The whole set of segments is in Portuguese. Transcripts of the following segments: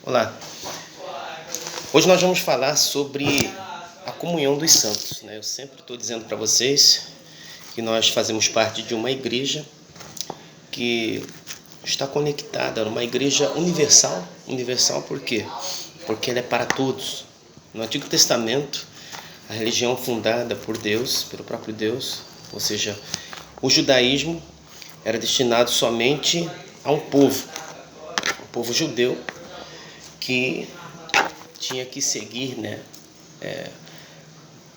Olá, hoje nós vamos falar sobre a comunhão dos santos, né? Eu sempre estou dizendo para vocês que nós fazemos parte de uma igreja que está conectada, uma igreja universal. Universal por quê? Porque ela é para todos. No Antigo Testamento, a religião fundada por Deus, pelo próprio Deus, ou seja, o judaísmo era destinado somente a um povo, o povo judeu, que tinha que seguir,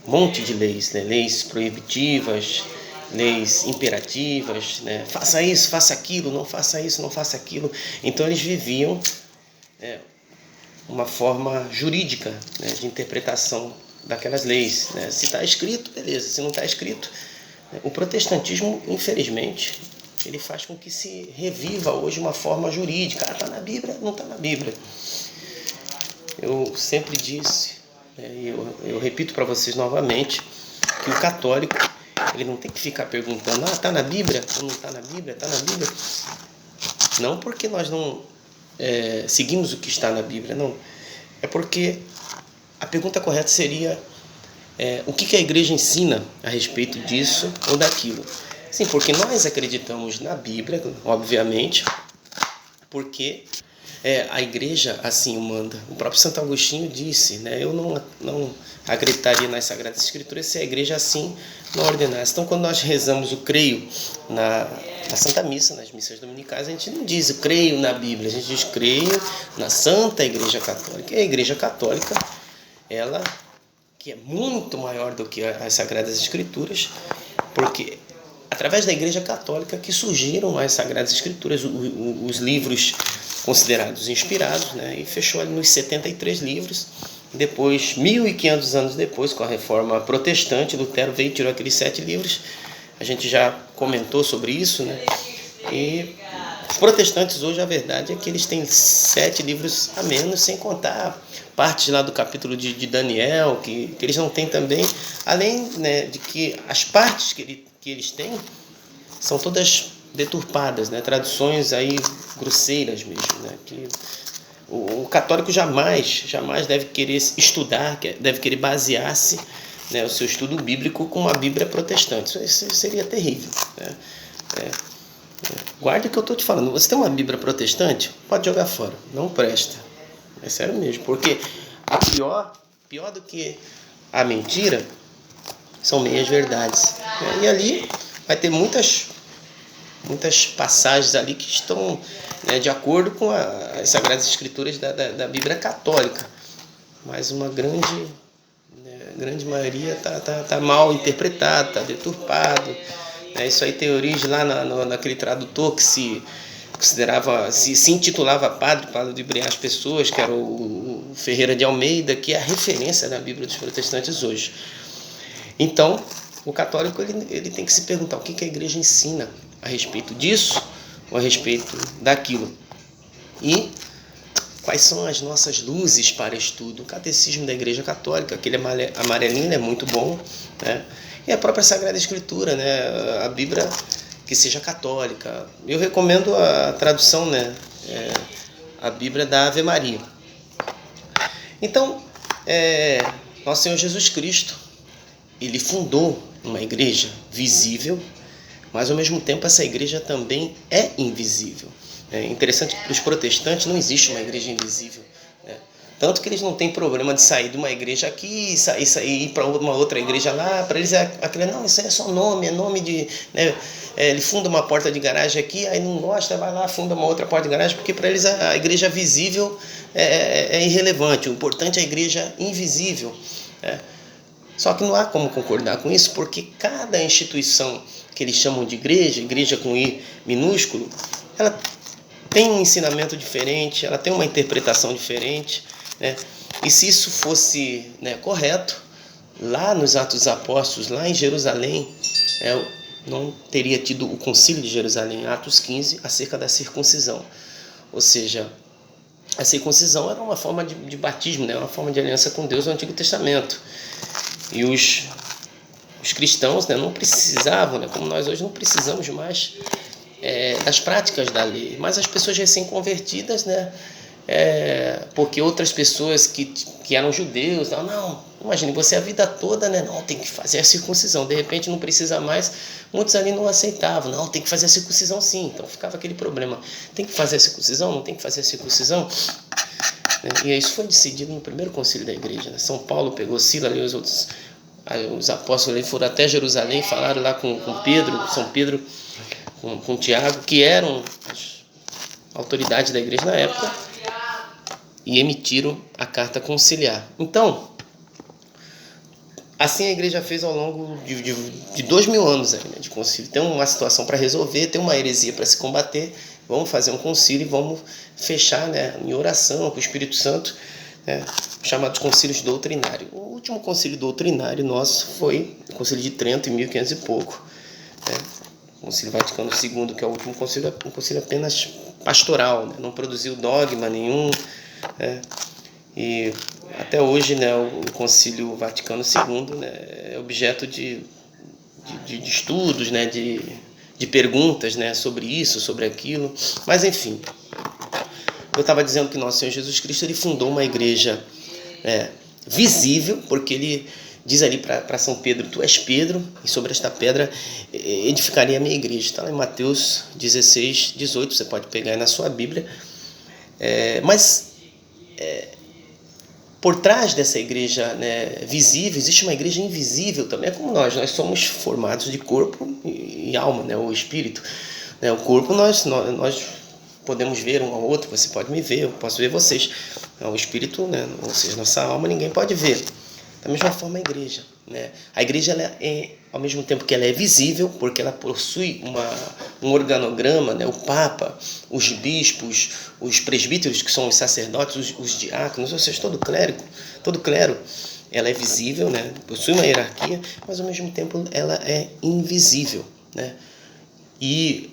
um monte de leis, leis proibitivas, leis imperativas, faça isso, faça aquilo, não faça isso, não faça aquilo. Então eles viviam uma forma jurídica, de interpretação daquelas leis. Se está escrito, beleza. Se não está escrito, o protestantismo, infelizmente, ele faz com que se reviva hoje uma forma jurídica. Está na Bíblia, não está na Bíblia. Eu sempre disse, eu repito para vocês novamente, que o católico ele não tem que ficar perguntando, está na Bíblia ou não está na Bíblia, está na Bíblia. Não porque nós não seguimos o que está na Bíblia, não. É porque a pergunta correta seria, o que a igreja ensina a respeito disso ou daquilo? Sim, porque nós acreditamos na Bíblia, obviamente, porque a igreja assim o manda. O próprio Santo Agostinho disse, eu não acreditaria nas Sagradas Escrituras se a igreja assim não ordenasse. Então, quando nós rezamos o creio na Santa Missa, nas missas dominicais, a gente não diz o creio na Bíblia, a gente diz creio na Santa Igreja Católica. E a Igreja Católica, ela que é muito maior do que as Sagradas Escrituras, porque através da Igreja Católica que surgiram as Sagradas Escrituras, os livros considerados inspirados, e fechou ali nos 73 livros. Depois, 1.500 anos depois, com a Reforma Protestante, Lutero veio e tirou aqueles 7 livros. A gente já comentou sobre isso, E os protestantes hoje, a verdade é que eles têm 7 livros a menos, sem contar partes lá do capítulo de Daniel, que eles não têm também, além de que as partes que eles têm são todas deturpadas, traduções aí grosseiras mesmo, que o católico jamais deve querer estudar, deve querer basear-se, o seu estudo bíblico com uma Bíblia protestante. Isso seria terrível, Guarde o que eu estou te falando. Você tem uma Bíblia protestante? Pode jogar fora, não presta. É sério mesmo, porque a pior do que a mentira são meias verdades. E ali vai ter muitas passagens ali que estão de acordo com as Sagradas Escrituras da Bíblia Católica, mas uma grande maioria tá mal interpretado, está deturpado. Isso aí tem origem lá naquele tradutor que se intitulava padre para ludibriar as pessoas, que era o Ferreira de Almeida, que é a referência da Bíblia dos protestantes hoje. Então, o católico ele tem que se perguntar o que a igreja ensina a respeito disso ou a respeito daquilo. E quais são as nossas luzes para estudo? O Catecismo da Igreja Católica, aquele amarelinho, é muito bom, E a própria Sagrada Escritura, a Bíblia que seja católica. Eu recomendo a tradução, a Bíblia da Ave Maria. Então, nosso Senhor Jesus Cristo, ele fundou uma igreja visível, mas ao mesmo tempo essa igreja também é invisível. É interessante que para os protestantes não existe uma igreja invisível. Tanto que eles não têm problema de sair de uma igreja aqui e ir para uma outra igreja lá. Para eles não, isso aí é só nome, é nome de... ele funda uma porta de garagem aqui, aí não gosta, vai lá, funda uma outra porta de garagem, porque para eles a igreja visível é irrelevante. O importante é a igreja invisível. Só que não há como concordar com isso, porque cada instituição que eles chamam de igreja com I minúsculo, ela tem um ensinamento diferente, ela tem uma interpretação diferente, E se isso fosse correto, lá nos Atos dos Apóstolos, lá em Jerusalém, não teria tido o Concílio de Jerusalém, Atos 15, acerca da circuncisão. Ou seja, a circuncisão era uma forma de batismo, uma forma de aliança com Deus no Antigo Testamento. E os cristãos não precisavam, como nós hoje não precisamos mais das práticas da lei. Mas as pessoas recém-convertidas, porque outras pessoas que eram judeus, não, imagine, você a vida toda, né, não, tem que fazer a circuncisão, de repente não precisa mais, muitos ali não aceitavam, não, tem que fazer a circuncisão sim, então ficava aquele problema, tem que fazer a circuncisão, não tem que fazer a circuncisão, né? E isso foi decidido no primeiro concílio da igreja, né? São Paulo pegou Silas e os apóstolos ali foram até Jerusalém, falaram lá com Pedro, São Pedro, com Tiago, que eram as autoridades da igreja na época, e emitiram a carta conciliar. Então, assim a igreja fez ao longo de 2000 anos aí, né, de concílio. Tem uma situação para resolver, tem uma heresia para se combater, vamos fazer um concílio e vamos fechar, né, em oração com o Espírito Santo, né, chamados concílios doutrinários. O último concílio doutrinário nosso foi o concílio de Trento, em 1500 e pouco. Né, o concílio Vaticano II, que é o último concílio, um concílio apenas pastoral, né, não produziu dogma nenhum, né, e até hoje, né, o Concílio Vaticano II, né, é objeto de estudos, né, de perguntas, né, sobre isso, sobre aquilo. Mas, enfim, eu estava dizendo que nosso Senhor Jesus Cristo ele fundou uma igreja visível, porque ele diz ali para São Pedro, tu és Pedro, e sobre esta pedra edificarei a minha igreja. Está lá em Mateus 16, 18, você pode pegar aí na sua Bíblia. Por trás dessa igreja, né, visível, existe uma igreja invisível também. É como nós somos formados de corpo e alma, né, o espírito. Né, o corpo nós podemos ver um ao outro, você pode me ver, eu posso ver vocês. O espírito, né, ou seja, nossa alma, ninguém pode ver. Da mesma forma a igreja. Né? A igreja, ela ao mesmo tempo que ela é visível, porque ela possui um organograma, né? O Papa, os bispos, os presbíteros, que são os sacerdotes, os diáconos, ou seja, todo clero, ela é visível, né? Possui uma hierarquia, mas ao mesmo tempo ela é invisível. Né? E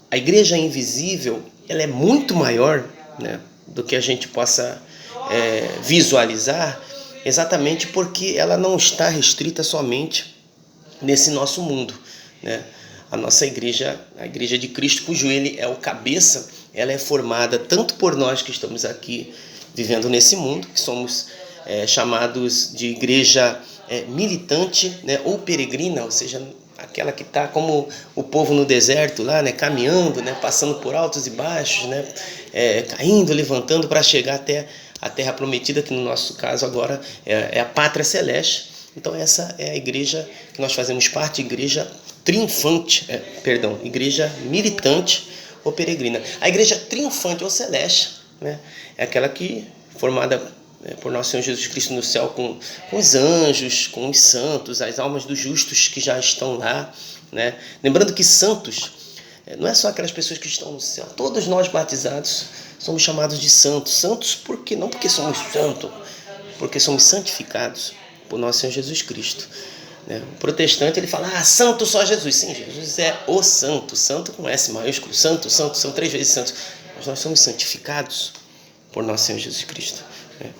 a igreja invisível, ela é muito maior, né, do que a gente possa visualizar, exatamente porque ela não está restrita somente nesse nosso mundo. Né? A nossa igreja, a igreja de Cristo, cujo ele é o cabeça, ela é formada tanto por nós que estamos aqui vivendo nesse mundo, que somos chamados de igreja militante, né, ou peregrina, ou seja, aquela que está como o povo no deserto lá, né, caminhando, né, passando por altos e baixos, né, caindo, levantando para chegar até a terra prometida, que no nosso caso agora é a pátria celeste. Então essa é a igreja que nós fazemos parte, igreja triunfante, igreja militante ou peregrina. A igreja triunfante ou celeste, né, é aquela que formada por nosso Senhor Jesus Cristo no céu com os anjos, com os santos, as almas dos justos que já estão lá. Né? Lembrando que santos não é só aquelas pessoas que estão no céu, todos nós batizados somos chamados de santos. Santos porque não porque somos santos, porque somos santificados por nosso Senhor Jesus Cristo. Né? O protestante ele fala, santo só Jesus. Sim, Jesus é o santo, santo com S maiúsculo, santo, são 3 vezes santos. Mas nós somos santificados por nosso Senhor Jesus Cristo. Né?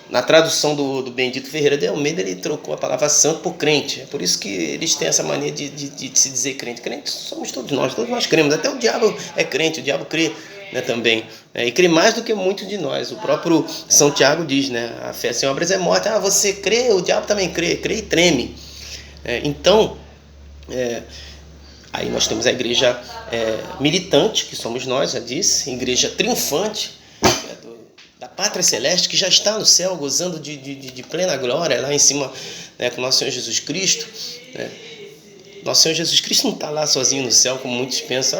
Na tradução do Benedito Ferreira de Almeida, ele trocou a palavra santo por crente. É por isso que eles têm essa mania de se dizer crente. Crente somos todos nós cremos. Até o diabo é crente, o diabo crê, né, também. E crê mais do que muitos de nós. O próprio São Tiago diz, né, a fé sem obras é morta. Você crê, o diabo também crê e treme. Então, aí nós temos a igreja militante, que somos nós, já disse, igreja triunfante, da pátria celeste, que já está no céu, gozando de plena glória, lá em cima, né, com nosso Senhor Jesus Cristo. Né? Nosso Senhor Jesus Cristo não está lá sozinho no céu, como muitos pensam,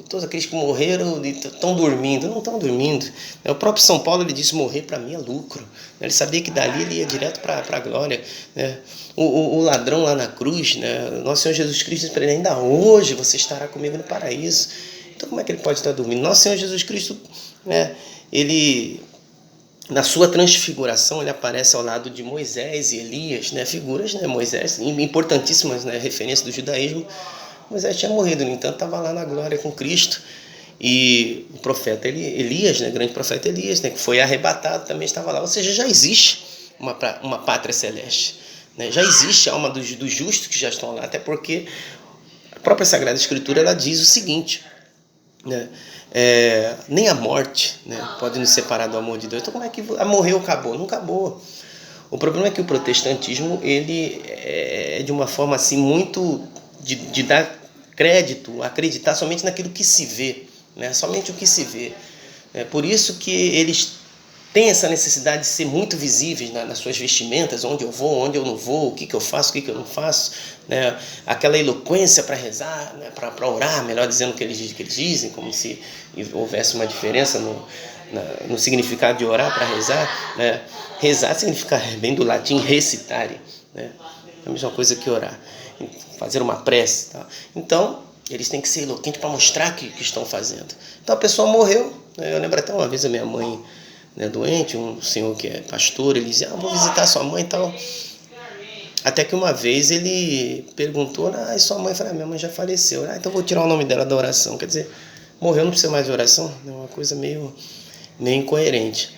todos aqueles que morreram estão dormindo. Não estão dormindo. O próprio São Paulo ele disse, morrer para mim é lucro. Ele sabia que dali ele ia direto para a glória. Né? O ladrão lá na cruz, né? Nosso Senhor Jesus Cristo disse para ele, ainda hoje você estará comigo no paraíso. Então como é que ele pode estar dormindo? Nosso Senhor Jesus Cristo, né, ele, na sua transfiguração, ele aparece ao lado de Moisés e Elias, né, figuras, né, Moisés, importantíssimas, né, referência do judaísmo. Moisés tinha morrido, no entanto, estava lá na glória com Cristo. E o profeta Elias, né, grande profeta Elias, né, que foi arrebatado, também estava lá. Ou seja, já existe uma pátria celeste. Né, já existe a alma dos justos que já estão lá, até porque a própria Sagrada Escritura ela diz o seguinte, né? Nem a morte, né, pode nos separar do amor de Deus. Então como é que morreu, acabou? Não acabou. O problema é que o protestantismo, ele é de uma forma assim muito de dar crédito, acreditar somente naquilo que se vê, né? Somente o que se vê. É por isso que eles têm essa necessidade de ser muito visíveis nas suas vestimentas, onde eu vou, onde eu não vou, o que eu faço, o que eu não faço, né? Aquela eloquência para rezar, né? Para orar, melhor dizendo o que eles dizem, como se houvesse uma diferença no significado de orar para rezar, né? Rezar significa, bem do latim, recitare, né? É a mesma coisa que orar, fazer uma prece, tá? Então eles têm que ser eloquentes para mostrar que estão fazendo. Então a pessoa morreu, né? Eu lembro até uma vez a minha mãe, né, doente, um senhor que é pastor, ele dizia, vou visitar sua mãe e tal. Até que uma vez ele perguntou, e sua mãe? Eu falei, minha mãe já faleceu. Então vou tirar o nome dela da oração. Quer dizer, morreu, não precisa mais de oração? É uma coisa meio incoerente.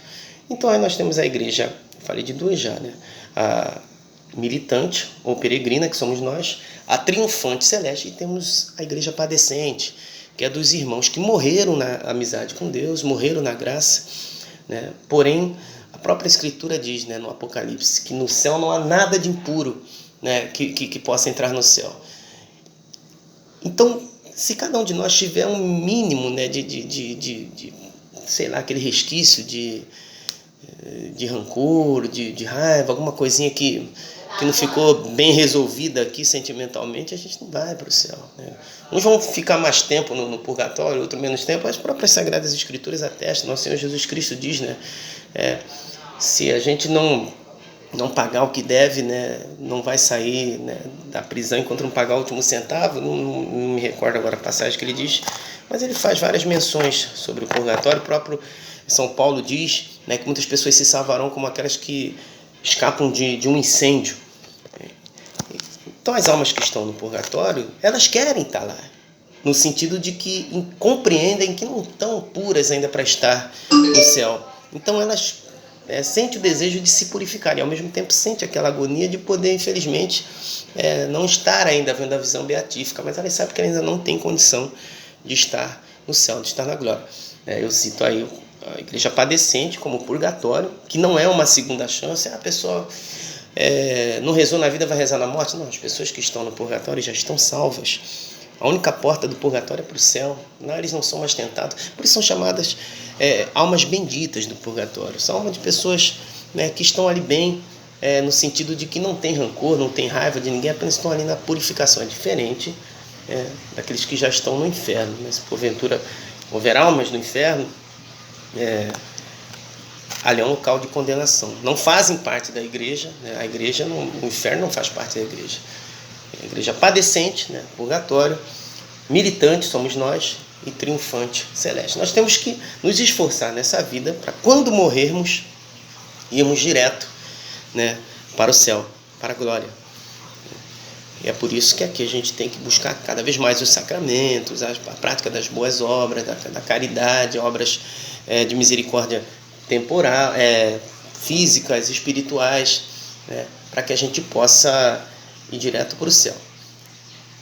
Então aí nós temos a igreja, falei de duas já, né? A militante ou peregrina, que somos nós, a triunfante celeste, e temos a igreja padecente, que é dos irmãos que morreram na amizade com Deus, morreram na graça, né? Porém, a própria Escritura diz, né, no Apocalipse, que no céu não há nada de impuro, né, que possa entrar no céu. Então, se cada um de nós tiver um mínimo, né, sei lá, aquele resquício de rancor, de raiva, alguma coisinha que não ficou bem resolvida aqui sentimentalmente, a gente não vai para o céu, né? Uns vão ficar mais tempo no purgatório, outros menos tempo. As próprias Sagradas Escrituras atestam. Nosso Senhor Jesus Cristo diz, né, se a gente não pagar o que deve, né, não vai sair, né, da prisão enquanto não pagar o último centavo. Não me recordo agora a passagem que ele diz, mas ele faz várias menções sobre o purgatório. O próprio São Paulo diz, né, que muitas pessoas se salvarão como aquelas que escapam de um incêndio. Então as almas que estão no purgatório, elas querem estar lá, no sentido de que compreendem que não estão puras ainda para estar no céu. Então elas sentem o desejo de se purificar e ao mesmo tempo sente aquela agonia de poder, infelizmente, não estar ainda vendo a visão beatífica, mas elas sabem que ainda não tem condição de estar no céu, de estar na glória. Eu cito aí a igreja padecente como purgatório, que não é uma segunda chance. A pessoa não rezou na vida, vai rezar na morte? Não, as pessoas que estão no purgatório já estão salvas. A única porta do purgatório é para o céu. Não, eles não são mais tentados. Por isso são chamadas almas benditas do purgatório. São almas de pessoas, né, que estão ali bem, no sentido de que não tem rancor, não tem raiva de ninguém, apenas estão ali na purificação. É diferente daqueles que já estão no inferno. Mas, porventura, houver almas no inferno, ali é um local de condenação. Não fazem parte da igreja, né? A igreja, o inferno não faz parte da igreja. A igreja padecente, né? Purgatório, militante somos nós, e triunfante celeste. Nós temos que nos esforçar nessa vida para, quando morrermos, irmos direto, né, para o céu, para a glória. E é por isso que aqui a gente tem que buscar cada vez mais os sacramentos, a prática das boas obras, da caridade, obras de misericórdia temporal, físicas, espirituais, né, para que a gente possa ir direto para o céu.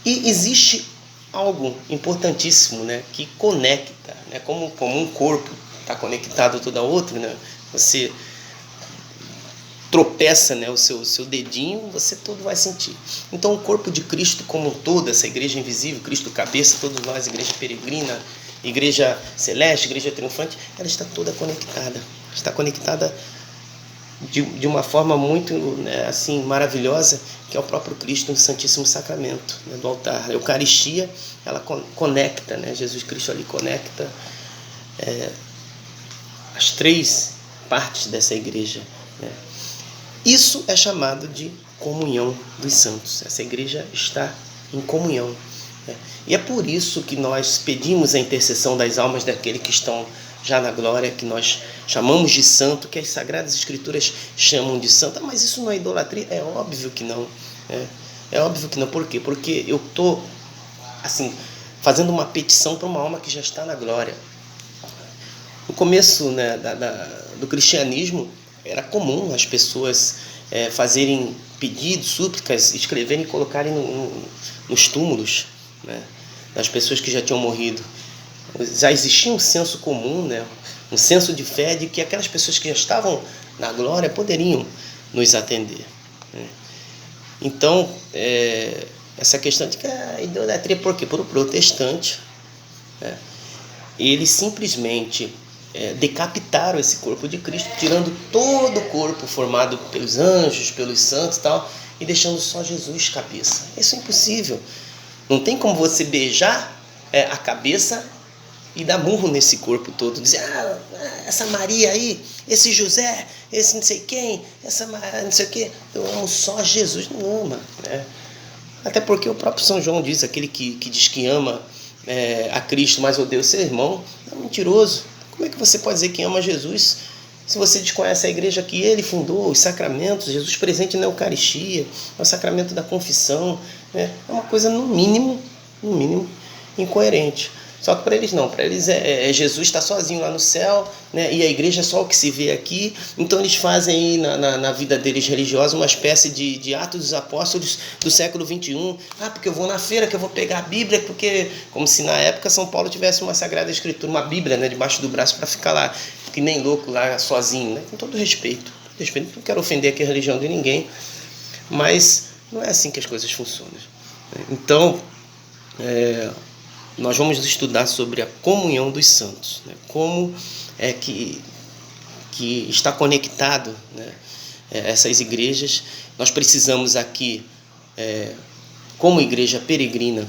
E existe algo importantíssimo, né, que conecta, né, como um corpo está conectado todo a outro, né, você tropeça, né, o seu dedinho, você todo vai sentir. Então o corpo de Cristo como um todo, essa igreja invisível, Cristo cabeça, todos nós, igreja peregrina, igreja celeste, igreja triunfante, ela está toda conectada. Está conectada de uma forma muito, né, assim, maravilhosa, que é o próprio Cristo no Santíssimo Sacramento, né, do altar. A Eucaristia, ela conecta, né, Jesus Cristo ali conecta as três partes dessa igreja, né. Isso é chamado de comunhão dos santos. Essa igreja está em comunhão, né. E é por isso que nós pedimos a intercessão das almas daqueles que estão já na glória, que nós chamamos de santo, que as Sagradas Escrituras chamam de santo. Mas isso não é idolatria? É óbvio que não. É óbvio que não. Por quê? Porque eu estou, assim, fazendo uma petição para uma alma que já está na glória. No começo, né, do cristianismo, era comum as pessoas fazerem pedidos, súplicas, escreverem e colocarem nos túmulos, né, das pessoas que já tinham morrido. já existia um senso comum, né? Um senso de fé de que aquelas pessoas que já estavam na glória poderiam nos atender, né? Então, essa questão de que a idolatria, por quê? Por o protestante, né? Eles simplesmente decapitaram esse corpo de Cristo, tirando todo o corpo formado pelos anjos, pelos santos e tal, e deixando só Jesus cabeça. Isso é impossível. Não tem como você beijar a cabeça e dar murro nesse corpo todo, dizer, essa Maria aí, esse José, esse não sei quem, essa não sei o que, eu amo só Jesus. Não ama, né? Até porque o próprio São João diz, aquele que diz que ama a Cristo, mas odeia o seu irmão, é mentiroso. Como é que você pode dizer que ama Jesus se você desconhece a igreja que ele fundou, os sacramentos, Jesus presente na Eucaristia, o sacramento da confissão, né? É uma coisa no mínimo incoerente. Só que para eles não, para eles Jesus está sozinho lá no céu, né? E a igreja é só o que se vê aqui. Então eles fazem aí na vida deles religiosa uma espécie de Atos dos Apóstolos do século XXI. Porque eu vou na feira, que eu vou pegar a Bíblia, porque como se na época São Paulo tivesse uma Sagrada Escritura, uma Bíblia, né, debaixo do braço para ficar lá, que nem louco lá sozinho, né? Com todo respeito, não quero ofender aqui a religião de ninguém, mas não é assim que as coisas funcionam. Então, nós vamos estudar sobre a comunhão dos santos, né? Como é que está conectado, né, essas igrejas. Nós precisamos aqui, como igreja peregrina,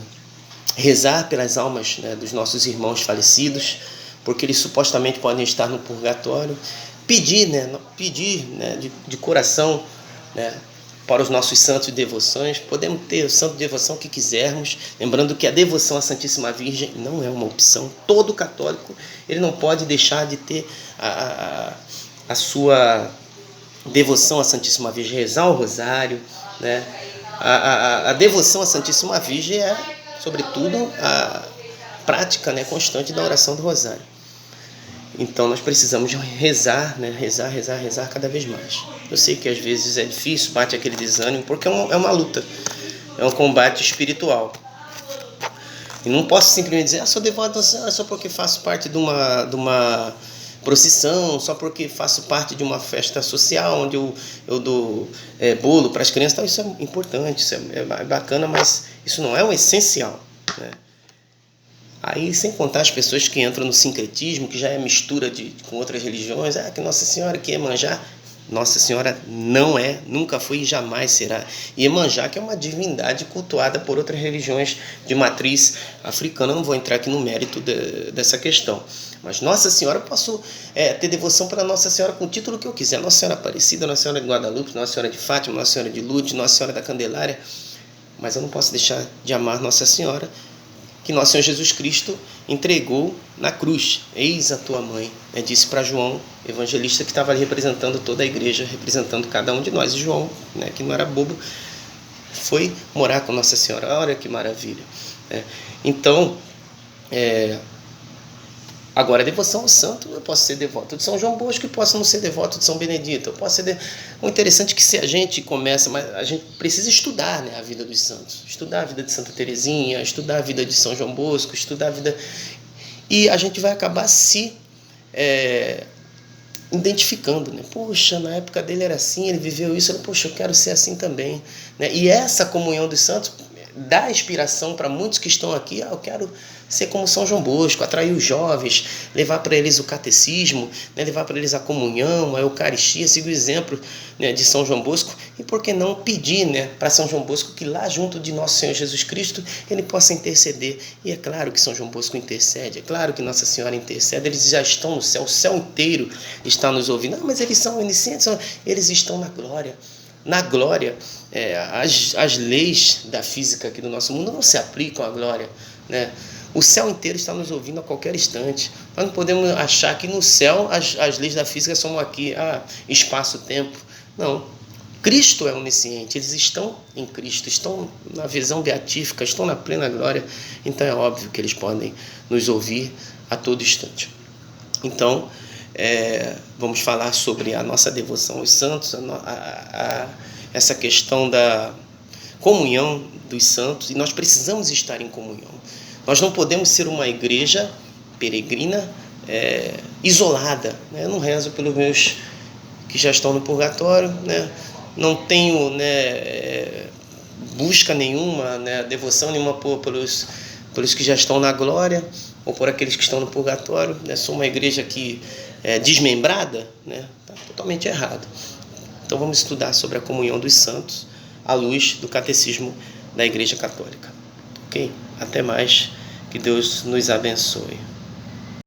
rezar pelas almas, né, dos nossos irmãos falecidos, porque eles supostamente podem estar no purgatório, pedir, né, de coração, né, para os nossos santos de devoções. Podemos ter o santo de devoção que quisermos, lembrando que a devoção à Santíssima Virgem não é uma opção. Todo católico ele não pode deixar de ter a sua devoção à Santíssima Virgem, rezar o rosário, né? A devoção à Santíssima Virgem é, sobretudo, a prática, né, constante da oração do rosário. Então nós precisamos rezar, né? Rezar cada vez mais. Eu sei que às vezes é difícil, bate aquele desânimo, porque é uma luta, é um combate espiritual. E não posso simplesmente dizer, sou devoto só porque faço parte de uma procissão, só porque faço parte de uma festa social, onde eu dou bolo para as crianças. Então, isso é importante, isso é bacana, mas isso não é o essencial, né? Aí, sem contar as pessoas que entram no sincretismo, que já é mistura com outras religiões, que Nossa Senhora, que Iemanjá. Nossa Senhora não é, nunca foi e jamais será. Iemanjá, que é uma divindade cultuada por outras religiões de matriz africana. Eu não vou entrar aqui no mérito dessa questão. Mas Nossa Senhora, eu posso ter devoção para Nossa Senhora com o título que eu quiser. Nossa Senhora Aparecida, Nossa Senhora de Guadalupe, Nossa Senhora de Fátima, Nossa Senhora de Lourdes, Nossa Senhora da Candelária. Mas eu não posso deixar de amar Nossa Senhora, que nosso Senhor Jesus Cristo entregou na cruz. Eis a tua mãe, né? Disse para João, evangelista, que estava ali representando toda a igreja, representando cada um de nós. E João, né, que não era bobo, foi morar com Nossa Senhora. Olha que maravilha, né? Então, agora, a devoção ao santo, eu posso ser devoto de São João Bosco e posso não ser devoto de São Benedito. Eu posso ser O interessante é que se a gente começa, mas a gente precisa estudar, né, a vida dos santos. Estudar a vida de Santa Teresinha, estudar a vida de São João Bosco, estudar a vida... E a gente vai acabar se identificando, né? Poxa, na época dele era assim, ele viveu isso, poxa, eu quero ser assim também, né? E essa comunhão dos santos dá inspiração para muitos que estão aqui. Eu quero ser como São João Bosco, atrair os jovens, levar para eles o catecismo, né? Levar para eles a comunhão, a Eucaristia, seguir o exemplo, né, de São João Bosco. E por que não pedir, né, para São João Bosco que lá junto de nosso Senhor Jesus Cristo ele possa interceder. E é claro que São João Bosco intercede, é claro que Nossa Senhora intercede, eles já estão no céu, o céu inteiro está nos ouvindo. Mas eles são oniscientes, eles estão na glória. Na glória, as leis da física aqui do nosso mundo não se aplicam à glória, né? O céu inteiro está nos ouvindo a qualquer instante. Nós não podemos achar que no céu as leis da física são aqui, espaço-tempo. Não. Cristo é onisciente, eles estão em Cristo, estão na visão beatífica, estão na plena glória. Então é óbvio que eles podem nos ouvir a todo instante. Então, vamos falar sobre a nossa devoção aos santos, essa questão da comunhão dos santos, e nós precisamos estar em comunhão. Nós não podemos ser uma igreja peregrina, isolada, né? Eu não rezo pelos meus que já estão no purgatório, né? Não tenho, né, busca nenhuma, né, devoção nenhuma pelos que já estão na glória ou por aqueles que estão no purgatório, né? Sou uma igreja que é desmembrada, né? Tá totalmente errado. Então vamos estudar sobre a comunhão dos santos à luz do catecismo da Igreja Católica. Ok? Até mais. Que Deus nos abençoe.